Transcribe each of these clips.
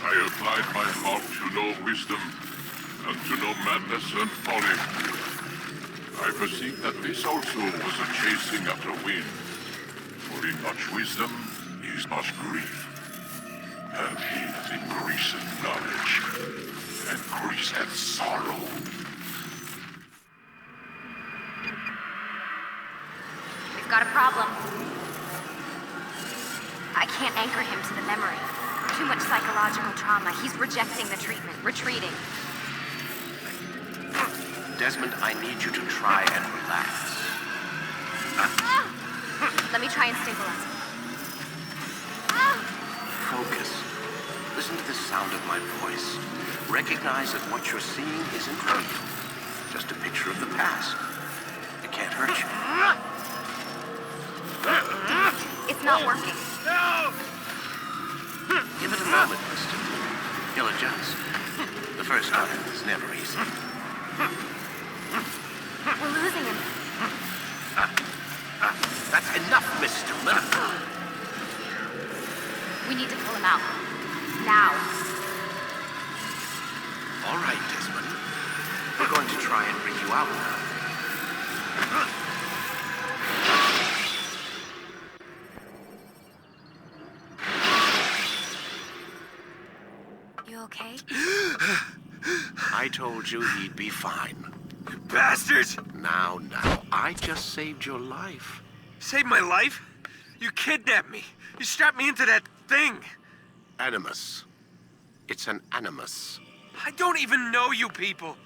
I applied my heart to know wisdom, and to know madness and folly. I perceive that this also was a chasing after wind. For in much wisdom is much grief. And he that increaseth knowledge increaseth sorrow. We've got a problem. I can't anchor him to the memory. Too much psychological trauma. He's rejecting the treatment, retreating. Desmond, I need you to try and relax. Let me try and stabilize him. Focus. Listen to the sound of my voice. Recognize that what you're seeing isn't real. Just a picture of the past. It can't hurt you. It's not working. No! Give it a moment, mister. He'll adjust. The first time is never easy. We're losing him. That's enough, Miss Stillman. We need to pull him out. Now. All right, Desmond. We're going to try and bring you out now. You okay? I told you he'd be fine. Bastards! Now, I just saved your life. Saved my life? You kidnapped me. You strapped me into that thing. Animus. It's an animus. I don't even know you people.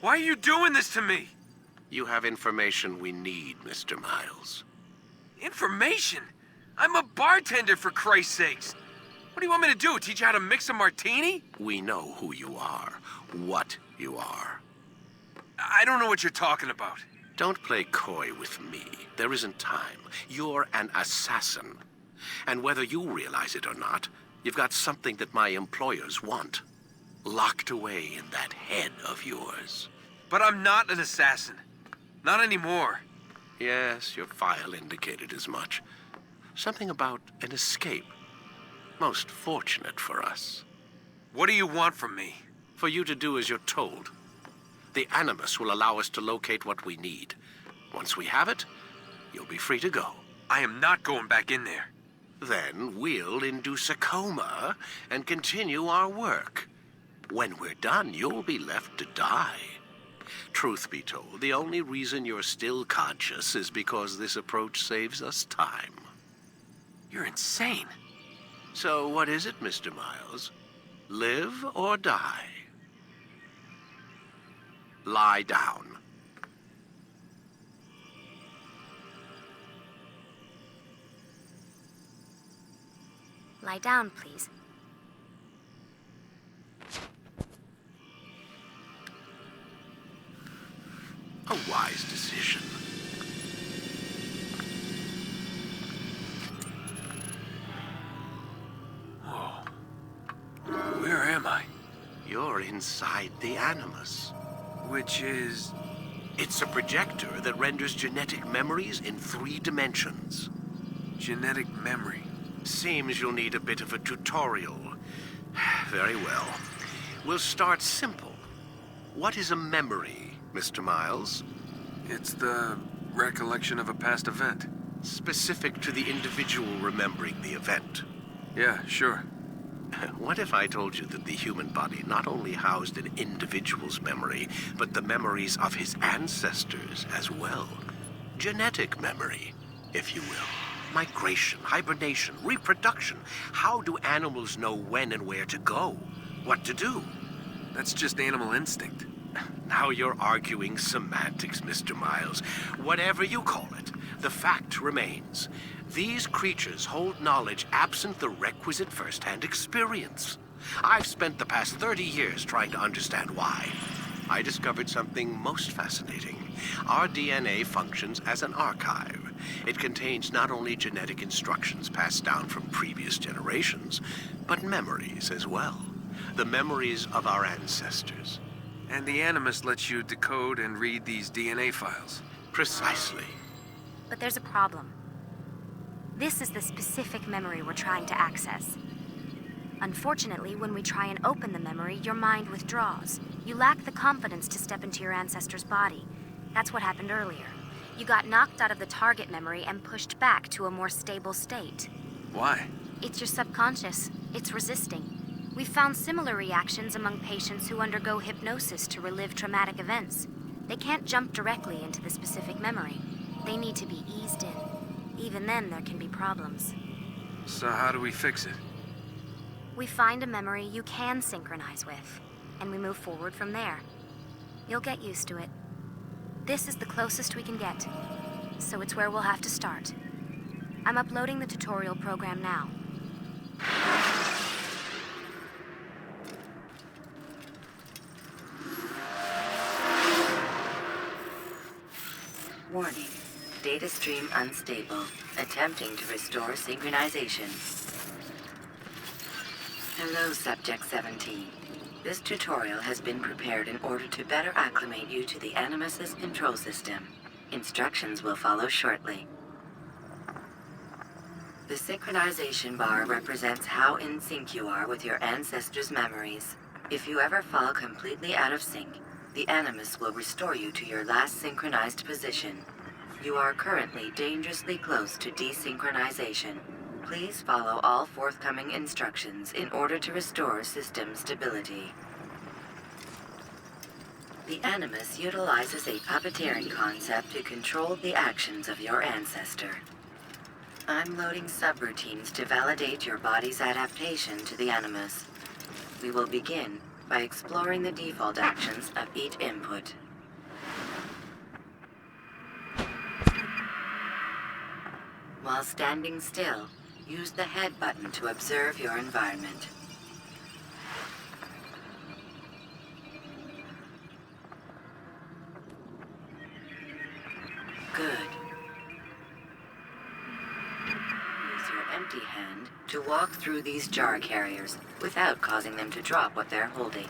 Why are you doing this to me? You have information we need, Mr. Miles. Information? I'm a bartender, for Christ's sakes. What do you want me to do? Teach you how to mix a martini? We know who you are, what you are. I don't know what you're talking about. Don't play coy with me. There isn't time. You're an assassin. And whether you realize it or not, you've got something that my employers want. locked away in that head of yours. But I'm not an assassin. Not anymore. Yes, your file indicated as much. Something about an escape. Most fortunate for us. What do you want from me? For you to do as you're told. The Animus will allow us to locate what we need. Once we have it, you'll be free to go. I am not going back in there. Then we'll induce a coma and continue our work. When we're done, you'll be left to die. Truth be told, the only reason you're still conscious is because this approach saves us time. You're insane. So what is it, Mr. Miles? Live or die? Lie down. Lie down, please. A wise decision. Whoa. Where am I? You're inside the Animus. Which is... It's a projector that renders genetic memories in 3 dimensions. genetic memory. Seems you'll need a bit of a tutorial. Very well. We'll start simple. What is a memory, Mr. Miles? It's the recollection of a past event. Specific to the individual remembering the event. Yeah, sure. What if I told you that the human body not only housed an individual's memory, but the memories of his ancestors as well? Genetic memory, if you will. Migration, hibernation, reproduction. How do animals know when and where to go? What to do? That's just animal instinct. Now you're arguing semantics, Mr. Miles. Whatever you call it, the fact remains. These creatures hold knowledge absent the requisite first-hand experience. I've spent the past 30 years trying to understand why. I discovered something most fascinating. Our DNA functions as an archive. It contains not only genetic instructions passed down from previous generations, but memories as well. The memories of our ancestors. And the Animus lets you decode and read these DNA files. Precisely. But there's a problem. This is the specific memory we're trying to access. Unfortunately, when we try and open the memory, your mind withdraws. You lack the confidence to step into your ancestor's body. That's what happened earlier. You got knocked out of the target memory and pushed back to a more stable state. Why? It's your subconscious. It's resisting. We've found similar reactions among patients who undergo hypnosis to relive traumatic events. They can't jump directly into the specific memory. They need to be eased in. Even then, there can be problems. So how do we fix it? We find a memory you can synchronize with, and we move forward from there. You'll get used to it. This is the closest we can get, so it's where we'll have to start. I'm uploading the tutorial program now. Warning. Data stream unstable. Attempting to restore synchronization. Hello, Subject 17. This tutorial has been prepared in order to better acclimate you to the Animus's control system. Instructions will follow shortly. The synchronization bar represents how in sync you are with your ancestors' memories. If you ever fall completely out of sync, the Animus will restore you to your last synchronized position. You are currently dangerously close to desynchronization. Please follow all forthcoming instructions in order to restore system stability. The Animus utilizes a puppeteering concept to control the actions of your ancestor. I'm loading subroutines to validate your body's adaptation to the Animus. We will begin by exploring the default actions of each input. While standing still, use the head button to observe your environment. Good. Use your empty hand to walk through these jar carriers without causing them to drop what they're holding.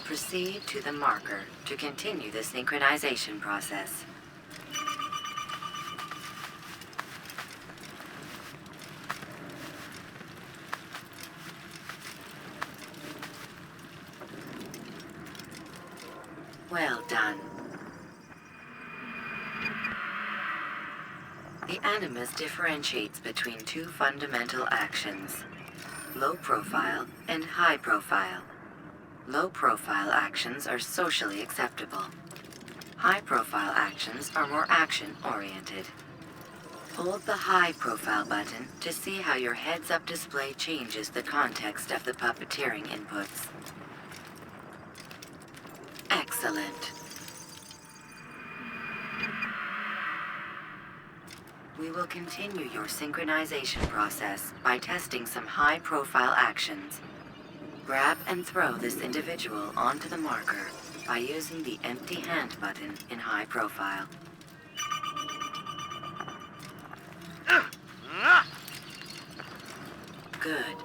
Proceed to the marker to continue the synchronization process. Well done. The animus differentiates between two fundamental actions, low profile and high profile. Low profile actions are socially acceptable. High profile actions are more action oriented. Hold the high profile button to see how your heads-up display changes the context of the puppeteering inputs. Excellent. We will continue your synchronization process by testing some high-profile actions. Grab and throw this individual onto the marker by using the empty hand button in high profile. Good.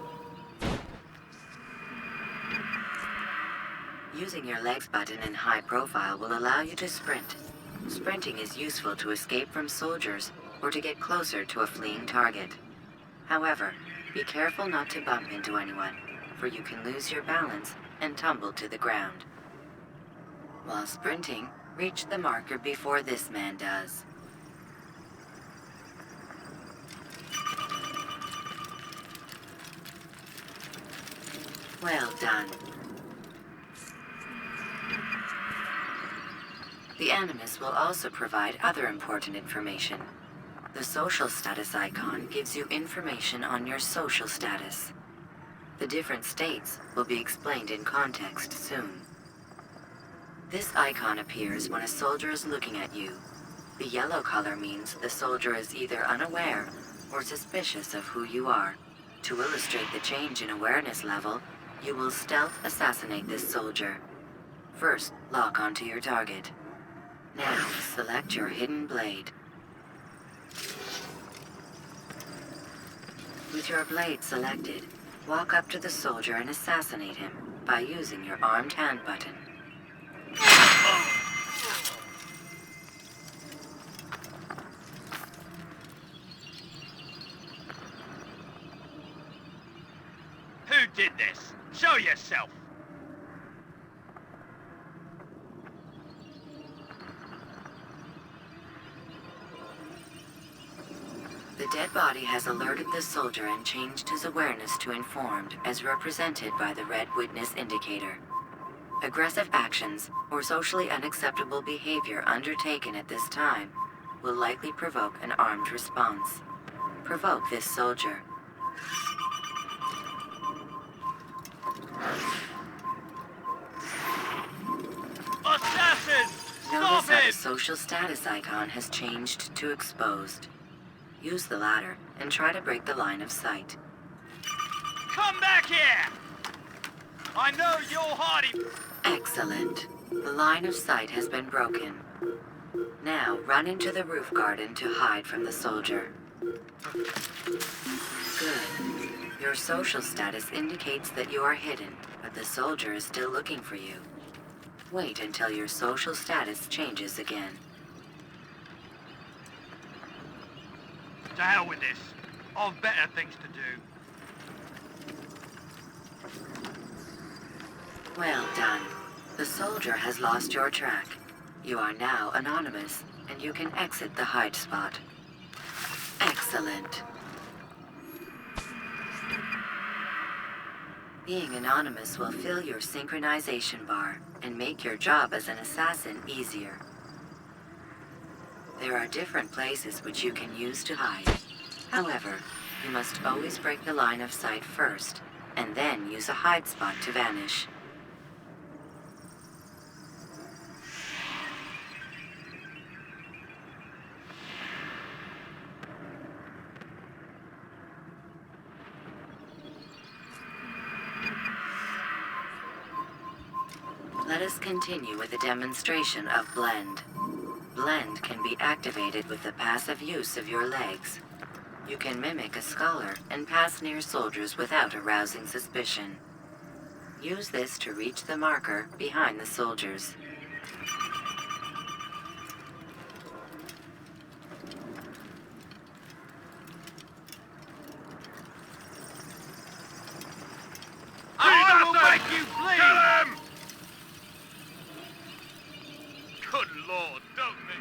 Using your legs button in high profile will allow you to sprint. Sprinting is useful to escape from soldiers or to get closer to a fleeing target. However, be careful not to bump into anyone, for you can lose your balance and tumble to the ground. While sprinting, reach the marker before this man does. Well done. The animus will also provide other important information. The social status icon gives you information on your social status. The different states will be explained in context soon. This icon appears when a soldier is looking at you. The yellow color means the soldier is either unaware or suspicious of who you are. To illustrate the change in awareness level, you will stealth assassinate this soldier. First, lock onto your target. Now, select your hidden blade. With your blade selected, walk up to the soldier and assassinate him by using your armed hand button. Who did this? Show yourself! The dead body has alerted the soldier and changed his awareness to informed, as represented by the red witness indicator. Aggressive actions or socially unacceptable behavior undertaken at this time will likely provoke an armed response. Provoke this soldier. Assassin! Notice Stop how the him! social status icon has changed to exposed. Use the ladder and try to break the line of sight. Come back here! I know you're hiding. Excellent. The line of sight has been broken. Now run into the roof garden to hide from the soldier. Good. Your social status indicates that you are hidden, but the soldier is still looking for you. Wait until your social status changes again. To hell with this. I've better things to do. Well done. The soldier has lost your track. You are now anonymous, and you can exit the hide spot. Excellent. Being anonymous will fill your synchronization bar and make your job as an assassin easier. There are different places which you can use to hide. However, you must always break the line of sight first, and then use a hide spot to vanish. Let us continue with a demonstration of Blend. Blend can be activated with the passive use of your legs. You can mimic a scholar and pass near soldiers without arousing suspicion. Use this to reach the marker behind the soldiers. I will make you bleed! Good Lord, don't me!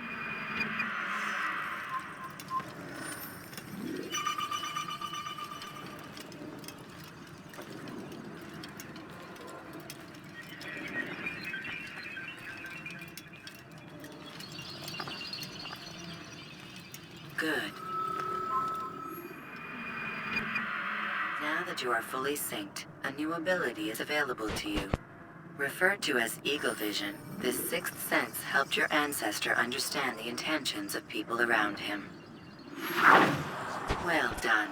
Good. Now that you are fully synced, a new ability is available to you. Referred to as Eagle Vision, this sixth sense helped your ancestor understand the intentions of people around him. Well done.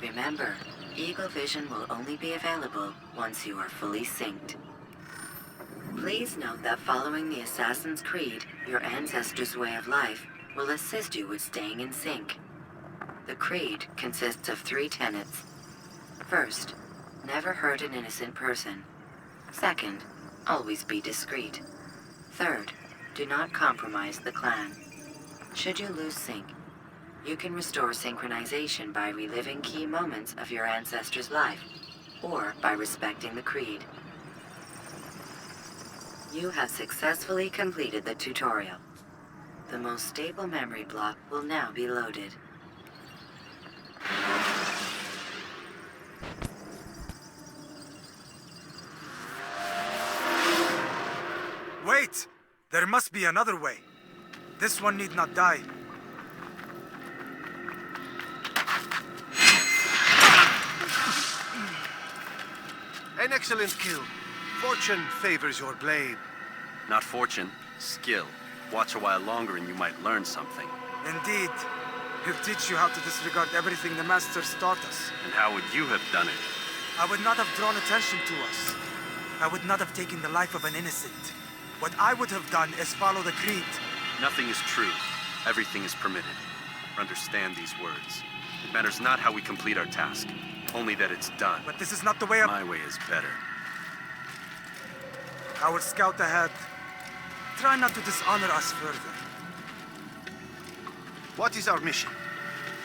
Remember, Eagle Vision will only be available once you are fully synced. Please note that following the Assassin's Creed, your ancestors' way of life will assist you with staying in sync. The Creed consists of 3 tenets. First, never hurt an innocent person. Second, always be discreet. Third, do not compromise the clan. Should you lose sync, you can restore synchronization by reliving key moments of your ancestor's life, or by respecting the Creed. You have successfully completed the tutorial. The most stable memory block will now be loaded. Wait! There must be another way. This one need not die. An excellent kill. Fortune favors your blade. Not fortune, skill. Watch a while longer and you might learn something. Indeed. He'll teach you how to disregard everything the Masters taught us. And how would you have done it? I would not have drawn attention to us. I would not have taken the life of an innocent. What I would have done is follow the Creed. Nothing is true. Everything is permitted. Understand these words. It matters not how we complete our task, only that it's done. But this is not the way of... My way is better. I will scout ahead. Try not to dishonor us further. What is our mission?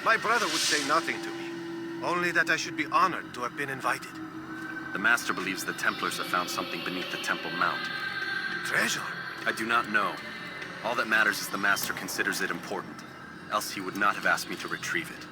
My brother would say nothing to me. Only that I should be honored to have been invited. The Master believes the Templars have found something beneath the Temple Mount. Treasure? I do not know. All that matters is the Master considers it important. Else he would not have asked me to retrieve it.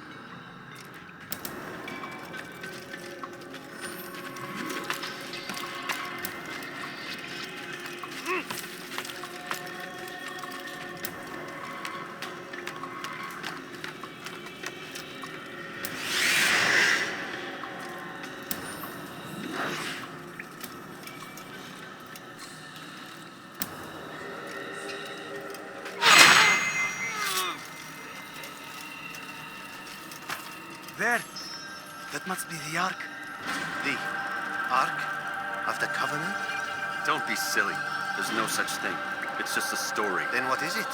There. That must be the Ark. The Ark of the Covenant? Don't be silly. There's no such thing. It's just a story. Then what is it?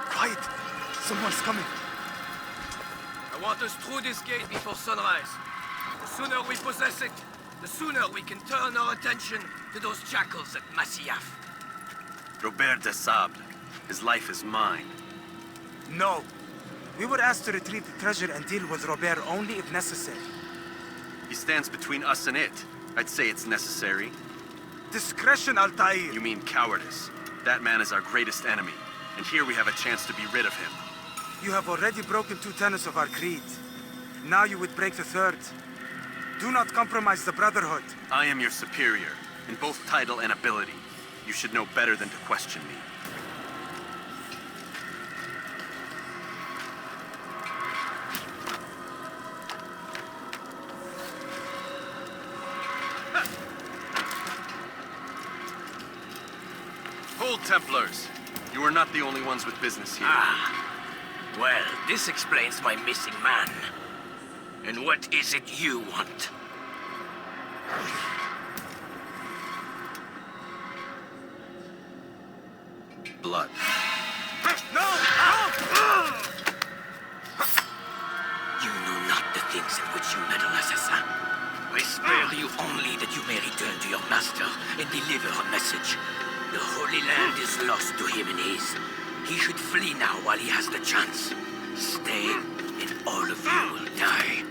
Quiet. Someone's coming. I want us through this gate before sunrise. The sooner we possess it, the sooner we can turn our attention to those jackals at Masyaf. Robert de Sable. His life is mine. No. We were asked to retrieve the treasure and deal with Robert only if necessary. He stands between us and it. I'd say it's necessary. Discretion, Altair. You mean cowardice. That man is our greatest enemy, and here we have a chance to be rid of him. You have already broken 2 tenets of our creed. Now you would break the 3rd. Do not compromise the Brotherhood. I am your superior, in both title and ability. You should know better than to question me. Hold, Templars. You are not the only ones with business here. Well, this explains my missing man. And what is it you want? Blood. No! You know not the things in which you meddle, assassin. I spare you only that you may return to your master and deliver a message. The Holy Land is lost to him and his. He should flee now while he has the chance. Stay, and all of you will die.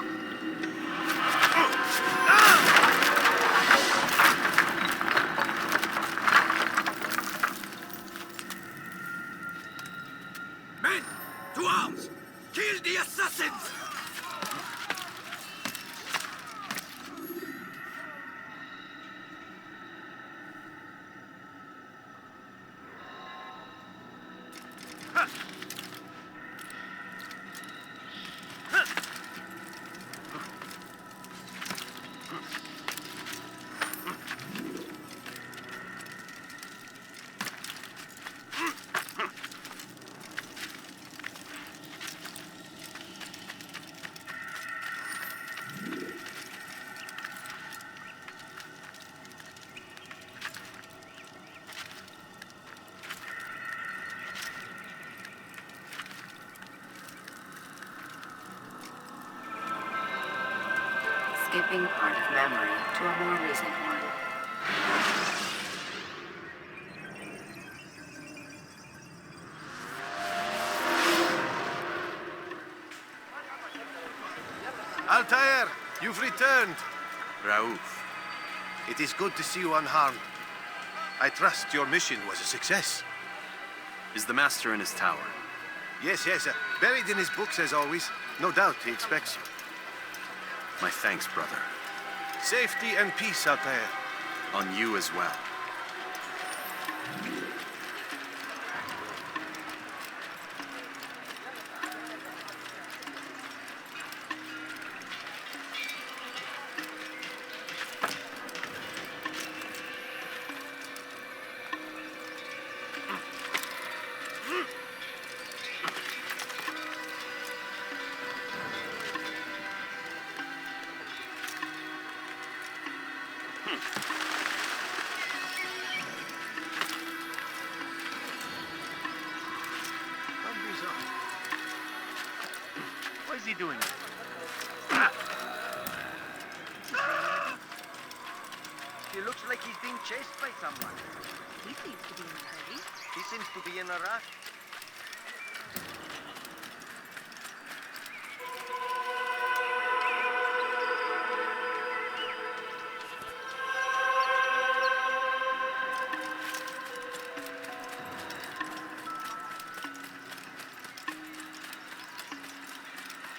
Men, to arms! Kill the assassins! Skipping part of memory to a more recent one. Altair, you've returned. Raouf. It is good to see you unharmed. I trust your mission was a success. Is the master in his tower? Yes, buried in his books as always. No doubt he expects you. My thanks, brother. Safety and peace, Altair. On you as well. What is he doing? He looks like he's being chased by someone. He seems to be in a hurry. He seems to be in a rush.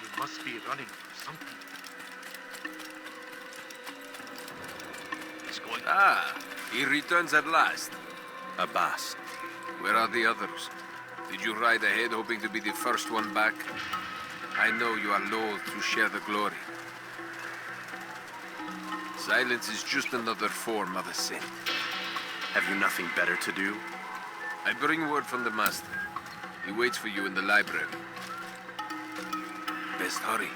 He must be running for something. He's going. Ah, he returns at last. Abbas. Where are the others? Did you ride ahead hoping to be the first one back? I know you are loath to share the glory. Silence is just another form of a sin. Have you nothing better to do? I bring word from the master. He waits for you in the library. Best hurry.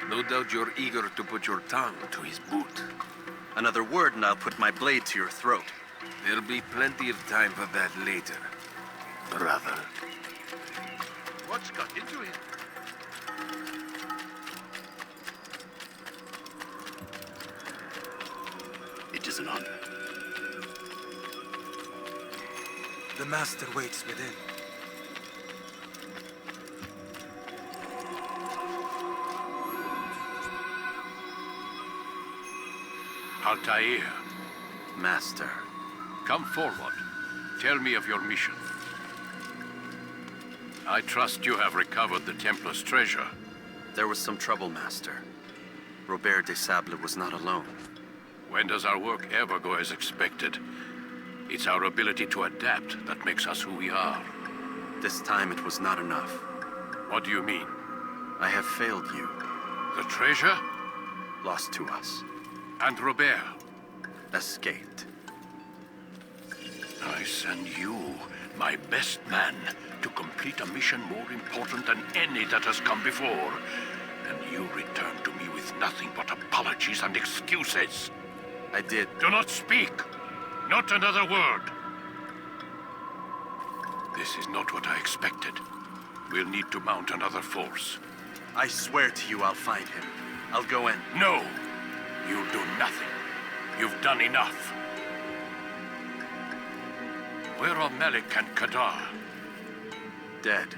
No doubt you're eager to put your tongue to his boot. Another word and I'll put my blade to your throat. There'll be plenty of time for that later, brother. What's got into him? It is an honor. The master waits within. Altair, Master. come forward. Tell me of your mission. I trust you have recovered the Templar's treasure. There was some trouble, Master. Robert de Sable was not alone. When does our work ever go as expected? It's our ability to adapt that makes us who we are. This time it was not enough. What do you mean? I have failed you. The treasure? Lost to us. And Robert? Escaped. I send you, my best man, to complete a mission more important than any that has come before. And you return to me with nothing but apologies and excuses. I did. Do not speak. Not another word. This is not what I expected. We'll need to mount another force. I swear to you I'll find him. I'll go in. No! You'll do nothing. You've done enough. Where are Melik and Kadar? Dead.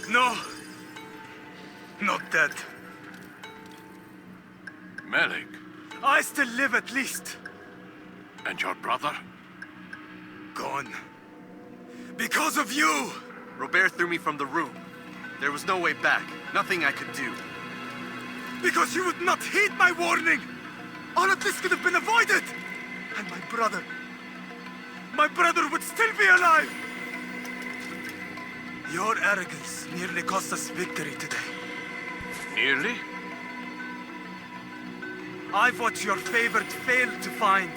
No! Not dead. Melik? I still live at least. And your brother? Gone. Because of you! Robert threw me from the room. There was no way back. Nothing I could do. Because you would not heed my warning! All of this could have been avoided! And my brother would still be alive! Your arrogance nearly cost us victory today. Nearly? I've what your favorite failed to find.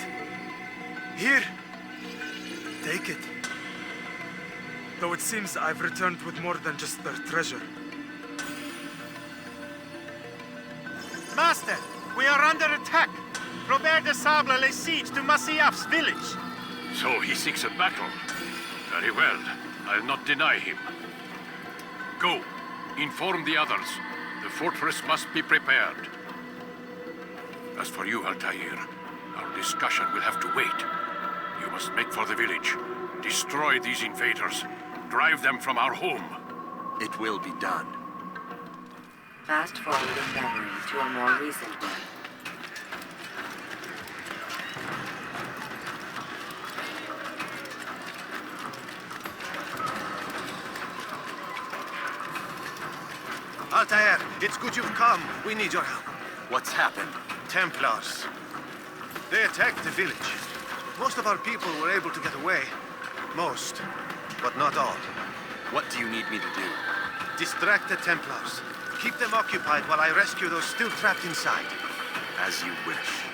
Here, take it. Though it seems I've returned with more than just their treasure. Master, we are under attack. Robert de Sable lays siege to Masyaf's village. So he seeks a battle. Very well. I'll not deny him. Go. Inform the others. The fortress must be prepared. As for you, Altair, our discussion will have to wait. You must make for the village. Destroy these invaders. Drive them from our home. It will be done. Fast forward in memory to a more recent one. Altair, it's good you've come. We need your help. What's happened? Templars. They attacked the village. Most of our people were able to get away. Most, but not all. What do you need me to do? Distract the Templars. Keep them occupied while I rescue those still trapped inside. As you wish.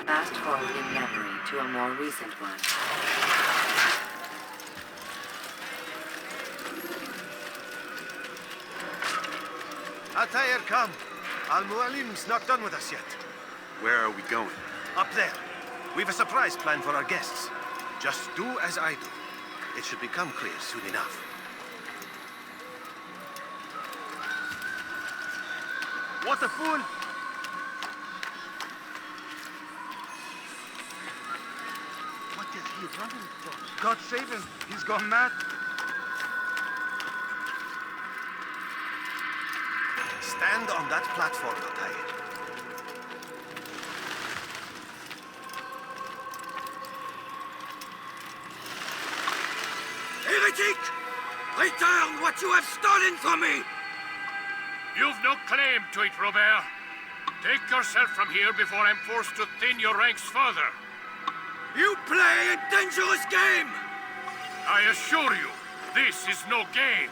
Fast forward in memory to a more recent one. Altair, come. Al-Mualim's not done with us yet. Where are we going? Up there. We've a surprise plan for our guests. Just do as I do. It should become clear soon enough. What a fool! What is he running from? God save him. He's gone mad. Stand on that platform, Altair. Heretic! Return what you have stolen from me! You've no claim to it, Robert. Take yourself from here before I'm forced to thin your ranks further. You play a dangerous game! I assure you, this is no game.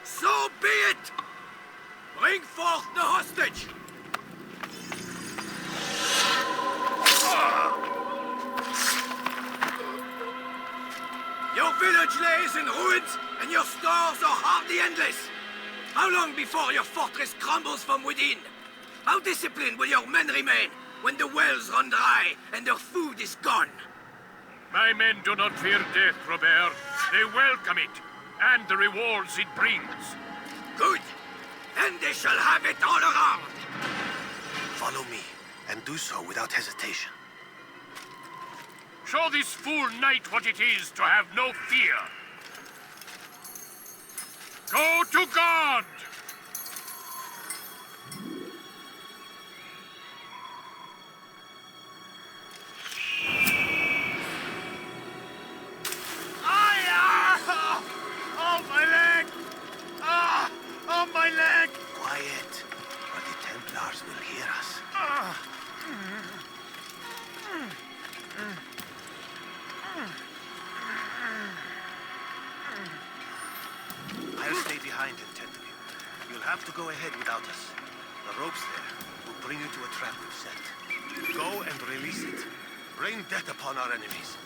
So be it! Bring forth the hostage! Your village lays in ruins, and your stores are hardly endless. How long before your fortress crumbles from within? How disciplined will your men remain when the wells run dry and their food is gone? My men do not fear death, Robert. They welcome it, and the rewards it brings. Good. Then they shall have it all around. Follow me, and do so without hesitation. Show this fool knight what it is to have no fear. Go to God! Oh, my leg! Oh, my leg! Quiet, or the Templars will hear us. I'll stay behind and tend to you. You'll have to go ahead without us. The ropes there will bring you to a trap we've set. Go and release it. Rain death upon our enemies.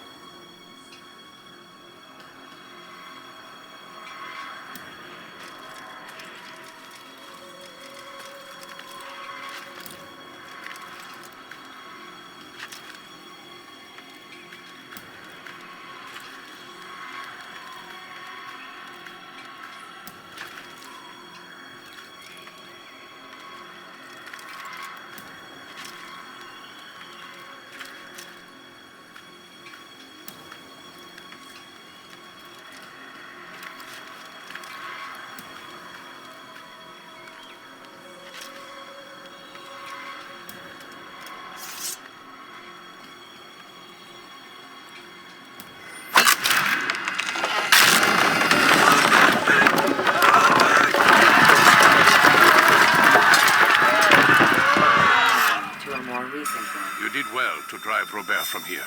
To drive Robert from here.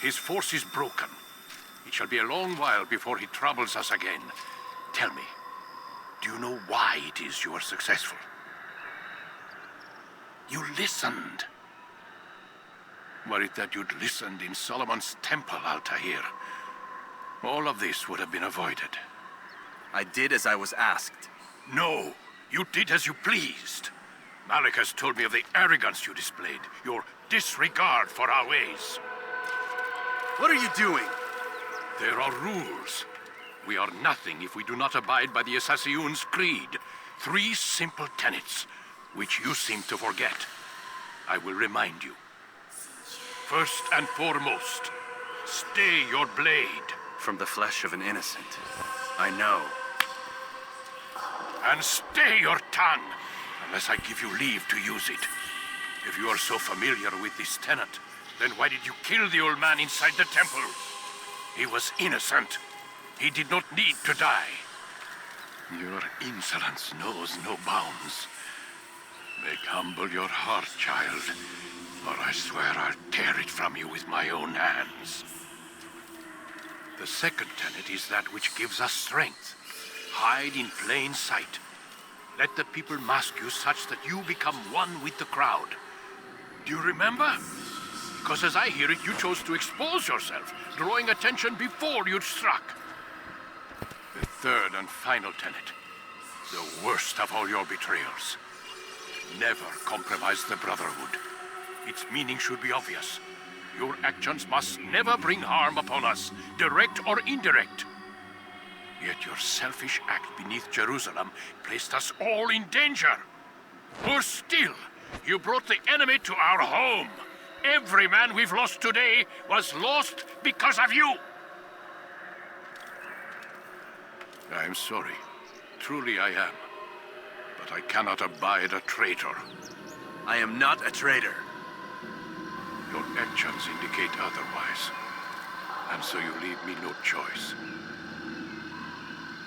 His force is broken. It shall be a long while before he troubles us again. Tell me, do you know why it is you are successful? You listened. Were it that you'd listened in Solomon's temple, Altair, all of this would have been avoided. I did as I was asked. No, you did as you pleased. Malik has told me of the arrogance you displayed, your disregard for our ways. What are you doing? There are rules. We are nothing if we do not abide by the Assassin's creed. 3 simple tenets, which you seem to forget. I will remind you. First and foremost, stay your blade. From the flesh of an innocent. I know. And stay your tongue, unless I give you leave to use it. If you are so familiar with this tenet, then why did you kill the old man inside the temple? He was innocent. He did not need to die. Your insolence knows no bounds. Make humble your heart, child, or I swear I'll tear it from you with my own hands. The second tenet is that which gives us strength. Hide in plain sight. Let the people mask you such that you become one with the crowd. Do you remember? Because as I hear it, you chose to expose yourself, drawing attention before you'd struck. The third and final tenet, the worst of all your betrayals. Never compromise the Brotherhood. Its meaning should be obvious. Your actions must never bring harm upon us, direct or indirect. Yet your selfish act beneath Jerusalem placed us all in danger. Worse still, you brought the enemy to our home. Every man we've lost today was lost because of you. I am sorry. Truly I am. But I cannot abide a traitor. I am not a traitor. Your actions indicate otherwise. And so you leave me no choice.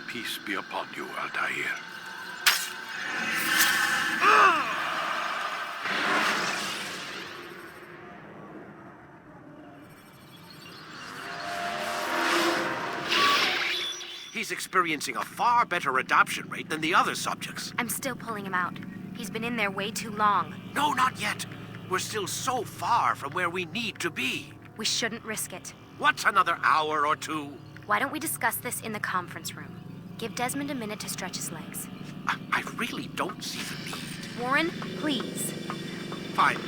Peace be upon you, Altair. He's experiencing a far better adoption rate than the other subjects. I'm still pulling him out. He's been in there way too long. No, not yet. We're still so far from where we need to be. We shouldn't risk it. What's another hour or two? Why don't we discuss this in the conference room? Give Desmond a minute to stretch his legs. I really don't see the need. Warren, please. Fine.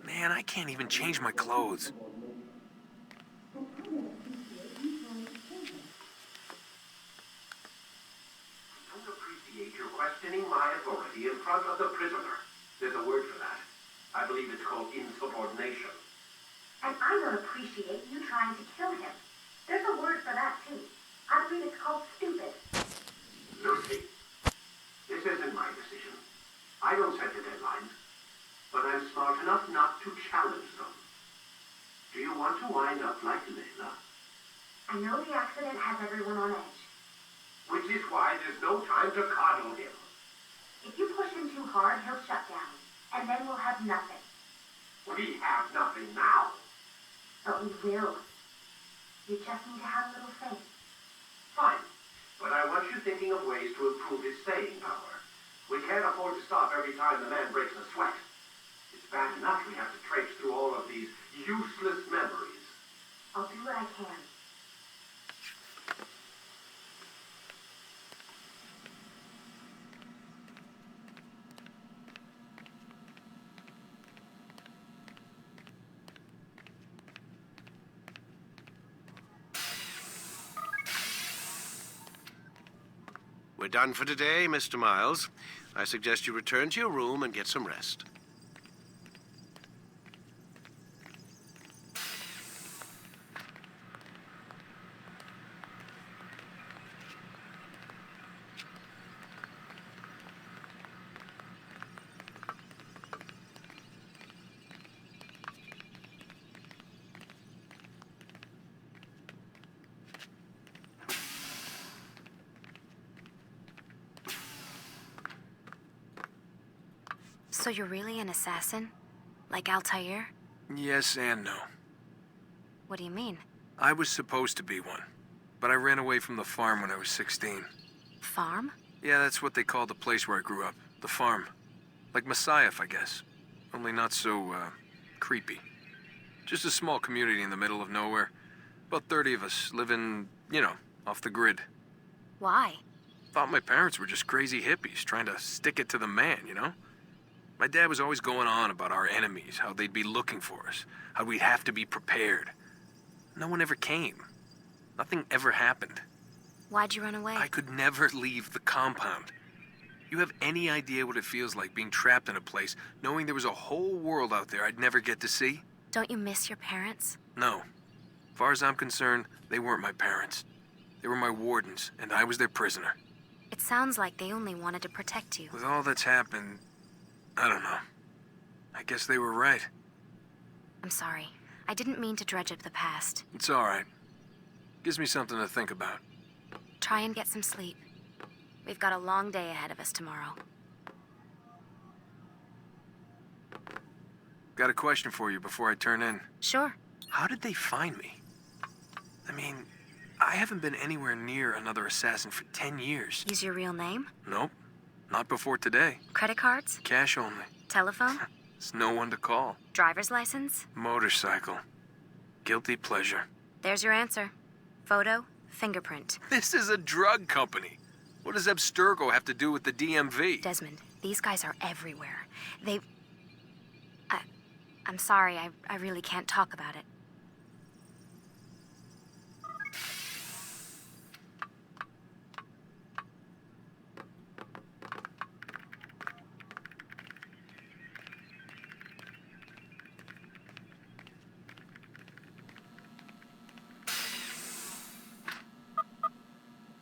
Man, I can't even change my clothes. I don't appreciate your questioning my authority in front of the prisoner. There's a word for that. I believe it's called insubordination. And I don't appreciate you trying to kill him. There's a word for that, too. I believe it's called stupid. Lucy, this isn't my decision. I don't set the deadlines. But I'm smart enough not to challenge them. Do you want to wind up like Layla? I know the accident has everyone on edge. Which is why there's no time to coddle him. If you push him too hard, he'll shut down. And then we'll have nothing. We have nothing now. But we will. You just need to have a little faith. Fine. But I want you thinking of ways to improve his staying power. We can't afford to stop every time the man breaks a sweat. It's bad enough we have to traipse through all of these useless memories. I'll do what I can. We're done for today, Mr. Miles. I suggest you return to your room and get some rest. So you're really an assassin? Like Altair? Yes and no. What do you mean? I was supposed to be one, but I ran away from the farm when I was 16. Farm? Yeah, that's what they called the place where I grew up. The farm. Like Messiah, I guess. Only not so, creepy. Just a small community in the middle of nowhere. About 30 of us living, you know, off the grid. Why? Thought my parents were just crazy hippies trying to stick it to the man, you know? My dad was always going on about our enemies, how they'd be looking for us, how we'd have to be prepared. No one ever came. Nothing ever happened. Why'd you run away? I could never leave the compound. You have any idea what it feels like being trapped in a place, knowing there was a whole world out there I'd never get to see? Don't you miss your parents? No. As far as I'm concerned, they weren't my parents. They were my wardens, and I was their prisoner. It sounds like they only wanted to protect you. With all that's happened, I don't know. I guess they were right. I'm sorry. I didn't mean to dredge up the past. It's all right. Gives me something to think about. Try and get some sleep. We've got a long day ahead of us tomorrow. Got a question for you before I turn in. Sure. How did they find me? I mean, I haven't been anywhere near another assassin for 10 years. Use your real name? Nope. Not before today. Credit cards? Cash only. Telephone? There's no one to call. Driver's license? Motorcycle. Guilty pleasure. There's your answer. Photo, fingerprint. This is a drug company. What does Abstergo have to do with the DMV? Desmond, these guys are everywhere. I'm sorry, I really can't talk about it.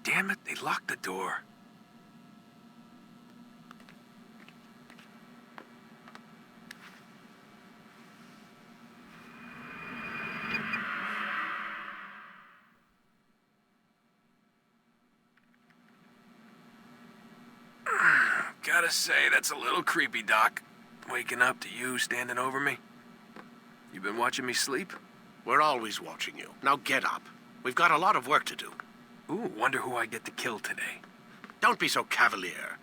Damn it, they locked the door. Gotta say, that's a little creepy, Doc. Waking up to you standing over me. You been watching me sleep? We're always watching you. Now get up. We've got a lot of work to do. Ooh, wonder who I get to kill today. Don't be so cavalier.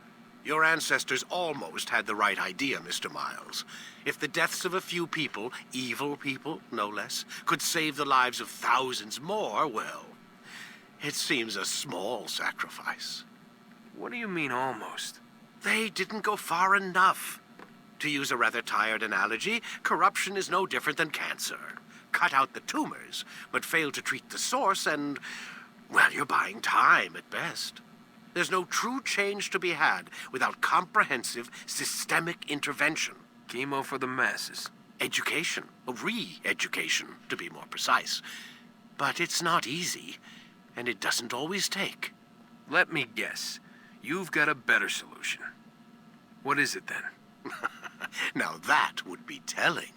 Your ancestors almost had the right idea, Mr. Miles. If the deaths of a few people, evil people, no less, could save the lives of thousands more, well, it seems a small sacrifice. What do you mean, almost? They didn't go far enough. To use a rather tired analogy, corruption is no different than cancer. Cut out the tumors, but fail to treat the source and, well, you're buying time at best. There's no true change to be had without comprehensive, systemic intervention. Chemo for the masses. Education, re-education, to be more precise. But it's not easy, and it doesn't always take. Let me guess. You've got a better solution. What is it then? Now that would be telling.